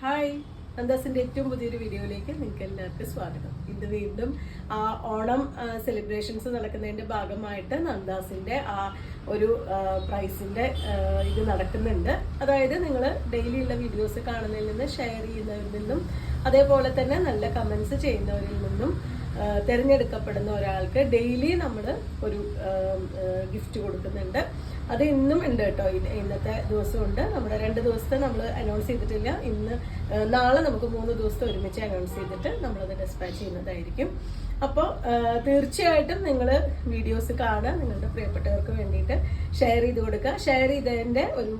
Hi, നന്ദാസിന്റെ ഏറ്റവും പുതിയൊരു വീഡിയോയിലേക്ക് നിങ്ങൾക്ക് എല്ലാവർക്കും സ്വാഗതം. ഇന്ന് വീണ്ടും ഓണം സെലിബ്രേഷൻസ് നടക്കുന്നതിന്റെ ഭാഗമായിട്ട് നന്ദാസിന്റെ ഒരു പ്രൈസിന്റെ ഇത് നടക്കുന്നുണ്ട്. അതായത് നിങ്ങൾ ഡെയിലി ഉള്ള വീഡിയോസ് കാണുന്നതിൽ നിന്ന് ഷെയർ ചെയ്യുന്നവരിൽ നിന്നും അതേപോലെ തന്നെ നല്ല കമന്റ്സ് ചെയ്യുന്നവരിൽ നിന്നും തിരഞ്ഞെടുക്കപ്പെടുന്ന ഒരാൾക്ക് ഡെയിലി നമ്മൾ ഒരു ഗിഫ്റ്റ് കൊടുക്കുന്നുണ്ട്. അത് ഇന്നും ഉണ്ട് കേട്ടോ. ഇന്നത്തെ ദിവസമുണ്ട്. നമ്മുടെ 2 ദിവസത്തെ നമ്മൾ അനൗൺസ് ചെയ്തിട്ടില്ല. നാളെ നമുക്ക് 3 ദിവസത്തെ ഒരുമിച്ച് അനൗൺസ് ചെയ്തിട്ട് നമ്മളത് ഡിസ്പാച്ച് ചെയ്യുന്നതായിരിക്കും. അപ്പോൾ തീർച്ചയായിട്ടും നിങ്ങൾ വീഡിയോസ് കാണുക, നിങ്ങളുടെ പ്രിയപ്പെട്ടവർക്ക് വേണ്ടിയിട്ട് ഷെയർ ചെയ്ത് കൊടുക്കുക. ഷെയർ ചെയ്തതിൻ്റെ ഒരു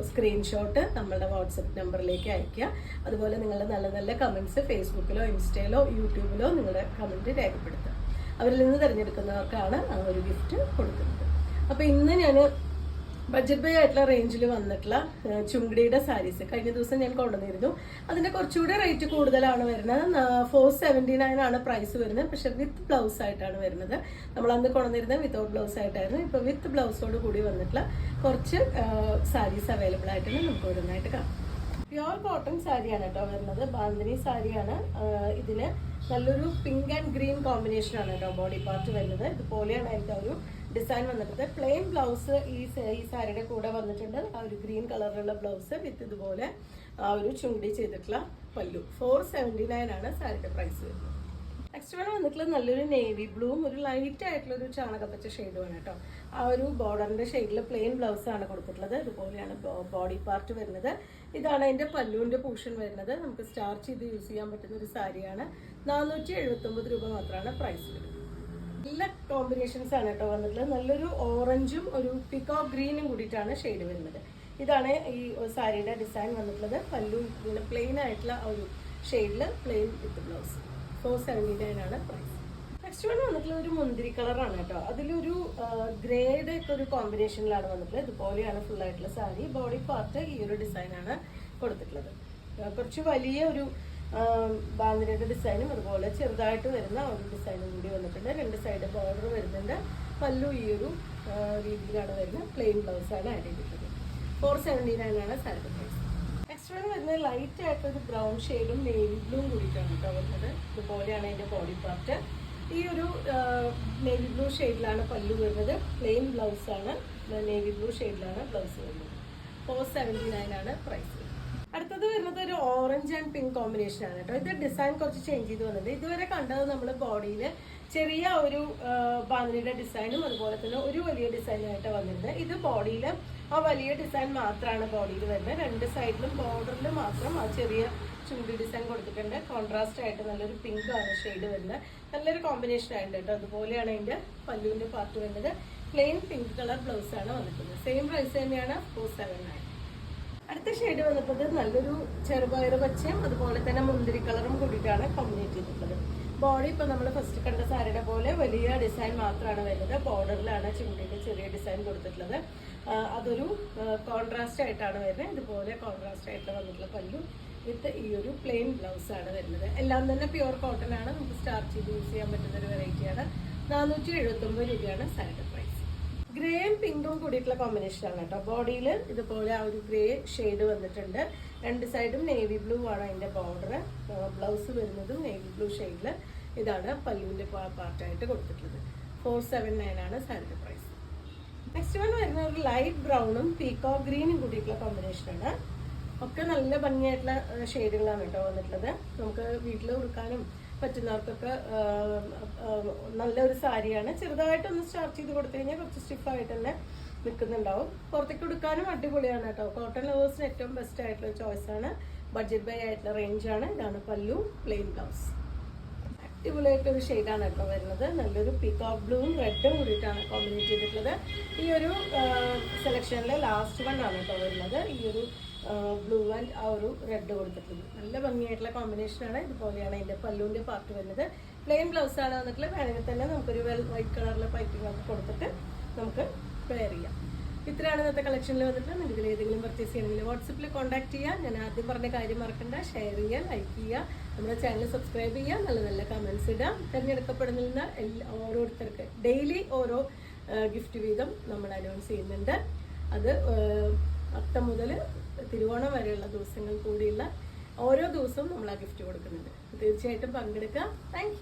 സ്ക്രീൻഷോട്ട് നമ്മളുടെ വാട്സപ്പ് നമ്പറിലേക്ക് അയയ്ക്കുക. അതുപോലെ നിങ്ങളുടെ നല്ല നല്ല കമൻറ്റ്സ് ഫേസ്ബുക്കിലോ ഇൻസ്റ്റയിലോ യൂട്യൂബിലോ നിങ്ങളുടെ കമൻറ്റ് രേഖപ്പെടുത്തുക. അവരിൽ നിന്ന് തിരഞ്ഞെടുക്കുന്നവർക്കാണ് ആ ഒരു ഗിഫ്റ്റ് കൊടുക്കുന്നത്. അപ്പോൾ ഇന്ന് ഞാൻ ബഡ്ജറ്റ് ബൈ ആയിട്ടുള്ള റേഞ്ചിൽ വന്നിട്ടുള്ള ചുങ്കിടിയുടെ സാരീസ് കഴിഞ്ഞ ദിവസം ഞാൻ കൊണ്ടുവന്നിരുന്നു. അതിന്റെ കുറച്ചുകൂടെ റേറ്റ് കൂടുതലാണ് വരുന്നത്. 479 ആണ് പ്രൈസ് വരുന്നത്. പക്ഷെ വിത്ത് ബ്ലൗസ് ആയിട്ടാണ് വരുന്നത്. നമ്മൾ അന്ന് കൊണ്ടുവന്നിരുന്നത് വിത്തൗട്ട് ബ്ലൗസ് ആയിട്ടായിരുന്നു. ഇപ്പൊ വിത്ത് ബ്ലൗസോട് കൂടി വന്നിട്ടുള്ള കുറച്ച് സാരീസ് അവൈലബിൾ ആയിട്ടാണ് നമുക്ക് വരുന്നതായിട്ട് കാണാം. പ്യുവർ കോട്ടൺ സാരിയാണ് കേട്ടോ വരുന്നത്. ബാന്തിനി സാരിയാണ്. ഇതിന് നല്ലൊരു പിങ്ക് ആൻഡ് ഗ്രീൻ കോമ്പിനേഷൻ ആണ് കേട്ടോ ബോഡി പാർട്ട് വരുന്നത്. ഇതുപോലെയാണ് അതിന്റെ ഒരു ഡിസൈൻ വന്നിട്ടുണ്ട്. പ്ലെയിൻ ബ്ലൗസ് ഈ സാരിയുടെ കൂടെ വന്നിട്ടുണ്ട്. ആ ഒരു ഗ്രീൻ കളറിലുള്ള ബ്ലൗസ് വിത്ത് ഇതുപോലെ ആ ഒരു ചുണ്ടി ചെയ്തിട്ടുള്ള പല്ലു. 479 ആണ് സാരിയുടെ പ്രൈസ് വരുന്നത്. നെക്സ്റ്റ് വേണം വന്നിട്ടുള്ള നല്ലൊരു നേവി ബ്ലൂവും ഒരു ലൈറ്റ് ആയിട്ടുള്ള ഒരു ചാണകപ്പച്ച ഷെയ്ഡുമാണ് കേട്ടോ. ആ ഒരു ബോർഡറിന്റെ ഷെയ്ഡിൽ പ്ലെയിൻ ബ്ലൗസ് ആണ് കൊടുത്തിട്ടുള്ളത്. ഇതുപോലെയാണ് ബോഡി പാർട്ട് വരുന്നത്. ഇതാണ് അതിന്റെ പല്ലുവിന്റെ പോർഷൻ വരുന്നത്. നമുക്ക് സ്റ്റാർച്ച് ചെയ്ത് യൂസ് ചെയ്യാൻ പറ്റുന്ന ഒരു സാരിയാണ്. 479 രൂപ മാത്രമാണ് പ്രൈസ് വരുന്നത്. നല്ല കോമ്പിനേഷൻസ് ആണ് കേട്ടോ വന്നിട്ടുള്ളത്. നല്ലൊരു ഓറഞ്ചും ഒരു പിക്കോക്ക് ഗ്രീനും കൂടിയിട്ടാണ് ഷെയ്ഡ് വരുന്നത്. ഇതാണ് ഈ സാരിയുടെ ഡിസൈൻ വന്നിട്ടുള്ളത്. പല്ലു ഇങ്ങനെ പ്ലെയിൻ ആയിട്ടുള്ള ഒരു ഷെയ്ഡിൽ പ്ലെയിൻ വിത്ത് ബ്ലൗസ്. 479 ആണ് പ്രൈസ്. നെക്സ്റ്റ് വൺ വന്നിട്ടുള്ള ഒരു മുന്തിരി കളറാണ് കേട്ടോ. അതിലൊരു ഗ്രേയുടെ ഒക്കെ ഒരു കോമ്പിനേഷനിലാണ് വന്നിട്ടുള്ളത്. ഇതുപോലെയാണ് ഫുൾ ആയിട്ടുള്ള സാരി. ബോഡി പാർട്ട് ഈ ഒരു ഡിസൈനാണ് കൊടുത്തിട്ടുള്ളത്. കുറച്ച് വലിയ ഒരു ബാന്തിനിയുടെ ഡിസൈനും അതുപോലെ ചെറുതായിട്ട് വരുന്ന ഒരു ഡിസൈനും കൂടി വന്നിട്ടുണ്ട്. 2 സൈഡ് ബോർഡർ വരുന്നുണ്ട്. പല്ലു ഈ ഒരു രീതിയിലാണ് വരുന്നത്. പ്ലെയിൻ ബ്ലൗസ് ആണ് ആഡ് ചെയ്തിട്ടുള്ളത്. 479 ആണ് സാരി പ്രൈസ്. നെക്സ്റ്റ് വൺ വരുന്നത് ലൈറ്റ് ആയിട്ടൊരു ബ്രൗൺ ഷെയ്ഡും നേവി ബ്ലൂവും കൂടിയിട്ടാണ് കേട്ടോ വരുന്നത്. ഇതുപോലെയാണ് അതിന്റെ ബോഡി പാർട്ട്. ഈ ഒരു നേവി ബ്ലൂ ഷെയ്ഡിലാണ് പല്ലു വരുന്നത്. പ്ലെയിൻ ബ്ലൗസ് ആണ്. നേവി ബ്ലൂ ഷെയ്ഡിലാണ് ബ്ലൗസ് വരുന്നത്. 479 ആണ് പ്രൈസ്. അടുത്തത് വരുന്നത് ഒരു ഓറഞ്ച് ആൻഡ് പിങ്ക് കോമ്പിനേഷൻ ആണ് കേട്ടോ. ഇത് ഡിസൈൻ കുറച്ച് ചേഞ്ച് ചെയ്ത് വന്നിട്ടുണ്ട്. ഇതുവരെ കണ്ടത് നമ്മൾ ബോഡിയിൽ ചെറിയ ഒരു ബാന്തിനിയുടെ ഡിസൈനും അതുപോലെ തന്നെ ഒരു വലിയ ഡിസൈനായിട്ട് വന്നിരുന്നത്. ഇത് ബോഡിയിൽ ആ വലിയ ഡിസൈൻ മാത്രമാണ് ബോഡിയിൽ വരുന്നത്. 2 സൈഡിലും ബോർഡറിൽ മാത്രം ആ ചെറിയ ചുണ്ടി ഡിസൈൻ കൊടുത്തിട്ടുണ്ട്. കോൺട്രാസ്റ്റ് ആയിട്ട് നല്ലൊരു പിങ്ക് ആണ് ഷെയ്ഡ് വരുന്നത്. നല്ലൊരു കോമ്പിനേഷൻ ആയിട്ട് കേട്ടോ. അതുപോലെയാണ് അതിന്റെ പല്ലുവിന്റെ പാർട്ട് വരുന്നത്. പ്ലെയിൻ പിങ്ക് കളർ ബ്ലൗസ് ആണ് വന്നിട്ടുള്ളത്. സെയിം പ്രൈസ് തന്നെയാണ് 479. അടുത്ത ഷെയ്ഡ് വന്നിട്ടത് നല്ലൊരു ചെറുപയർ പച്ചയും അതുപോലെ തന്നെ മുന്തിരി കളറും കൂടിയിട്ടാണ് കോമ്പിനേറ്റ് ചെയ്തിട്ടുള്ളത്. ബോഡി ഇപ്പൊ നമ്മൾ ഫസ്റ്റ് കണ്ട സാരിയുടെ പോലെ വലിയ ഡിസൈൻ മാത്രമാണ് വരുന്നത്. ബോർഡറിലാണ് ചുണ്ടിന്റെ ചെറിയ ഡിസൈൻ കൊടുത്തിട്ടുള്ളത്. അതൊരു കോൺട്രാസ്റ്റ് ആയിട്ടാണ് വരുന്നത്. ഇതുപോലെ കോൺട്രാസ്റ്റ് ആയിട്ട് വന്നിട്ടുള്ള പല്ലു വിത്ത് ഈ ഒരു പ്ലെയിൻ ബ്ലൗസ് ആണ് വരുന്നത്. എല്ലാം തന്നെ പ്യുവർ കോട്ടൺ ആണ്. നമുക്ക് സ്റ്റാർച്ച് ചെയ്ത് യൂസ് ചെയ്യാൻ പറ്റുന്ന ഒരു വെറൈറ്റിയാണ്. 479 രൂപയാണ് സാരിയുടെ പ്രൈസ്. ഗ്രേയും പിങ്കും കൂടിയിട്ടുള്ള കോമ്പിനേഷൻ ആണ് കേട്ടോ. ബോഡിയിൽ ഇതുപോലെ ആ ഒരു ഗ്രേ ഷെയ്ഡ് വന്നിട്ടുണ്ട്. 2 സൈഡും നേവി ബ്ലൂ ആണ് അതിന്റെ ബോർഡർ. ബ്ലൗസ് വരുന്നതും നേവി ബ്ലൂ ഷെയ്ഡിൽ. ഇതാണ് പല്ലുവിന്റെ പാർട്ടായിട്ട് കൊടുത്തിട്ടുള്ളത്. 479 ആണ് സാരിയുടെ പ്രൈസ്. നെക്സ്റ്റ് വൺ വരുന്ന ഒരു ലൈറ്റ് ബ്രൗണും പീക്കോക്ക് ഗ്രീനും കൂടിയിട്ടുള്ള കോമ്പിനേഷൻ ആണ്. ഒക്കെ നല്ല ഭംഗിയായിട്ടുള്ള ഷെയ്ഡുകളാണ് കേട്ടോ വന്നിട്ടുള്ളത്. നമുക്ക് വീട്ടിൽ കൊടുക്കാനും പറ്റുന്നവർക്കൊക്കെ നല്ലൊരു സാരിയാണ്. ചെറുതായിട്ടൊന്ന് സ്റ്റാർച്ച് ചെയ്ത് കൊടുത്തു കഴിഞ്ഞാൽ കുറച്ച് സ്റ്റിഫായിട്ട് തന്നെ നിൽക്കുന്നുണ്ടാവും. പുറത്തേക്ക് കൊടുക്കാനും അടിപൊളിയാണ് കേട്ടോ. കോട്ടൺ ലവേഴ്സിന് ഏറ്റവും ബെസ്റ്റ് ആയിട്ടുള്ള ചോയ്സ് ആണ്. ബഡ്ജറ്റ് ബൈ ആയിട്ടുള്ള റേഞ്ചാണ്. ഇതാണ് പല്ലു, പ്ലെയിൻ ബ്ലൗസ്. അടിപൊളിയായിട്ടൊരു ഷെയ്ഡാണ് കേട്ടോ വരുന്നത്. നല്ലൊരു പീക്കോക്ക് ബ്ലൂവും റെഡും കൂടിയിട്ടാണ് കോമ്പിനേറ്റ് ചെയ്തിട്ടുള്ളത്. ഈ ഒരു സെലക്ഷനിലെ ലാസ്റ്റ് വൺ ആണ് കേട്ടോ വരുന്നത്. ഈ ഒരു ബ്ലൂ ആൻഡ് ആ ഒരു റെഡ് കൊടുത്തിട്ടുള്ളത്. നല്ല ഭംഗിയായിട്ടുള്ള കോമ്പിനേഷനാണ്. ഇതുപോലെയാണ് അതിന്റെ പല്ലുവിന്റെ പാർട്ട് വരുന്നത്. പ്ലെയിൻ ബ്ലൗസ് ആണ് വന്നിട്ടുള്ളത്. വേണമെങ്കിൽ തന്നെ നമുക്കൊരു വൈറ്റ് കളറിലെ പൈപ്പിംഗ് ഒക്കെ കൊടുത്തിട്ട് നമുക്ക് വെയർ ചെയ്യാം. ഇത്രയാണ് ഇന്നത്തെ കളക്ഷനിൽ വന്നിട്ട്. നിങ്ങൾക്ക് ഇതിൽ ഏതെങ്കിലും പർച്ചേസ് ചെയ്യണമെങ്കിൽ വാട്സപ്പിൽ കോൺടാക്ട് ചെയ്യുക. ഞാൻ ആദ്യം പറഞ്ഞ കാര്യം മറക്കണ്ട. ഷെയർ ചെയ്യുക, ലൈക്ക് ചെയ്യുക, നമ്മുടെ ചാനൽ സബ്സ്ക്രൈബ് ചെയ്യുക, നല്ല നല്ല കമൻസ് ഇടുക. തിരഞ്ഞെടുക്കപ്പെടുന്ന ഓരോരുത്തർക്ക് ഡെയിലി ഓരോ ഗിഫ്റ്റ് വീതം നമ്മൾ അനൗൺസ് ചെയ്യുന്നുണ്ട്. അത് അത്തം മുതൽ തിരുവോണം വരെയുള്ള ദിവസങ്ങൾ കൂടിയുള്ള ഓരോ ദിവസവും നമ്മൾ ആ ഗിഫ്റ്റ് കൊടുക്കുന്നുണ്ട്. തീർച്ചയായിട്ടും പങ്കെടുക്കുക. താങ്ക്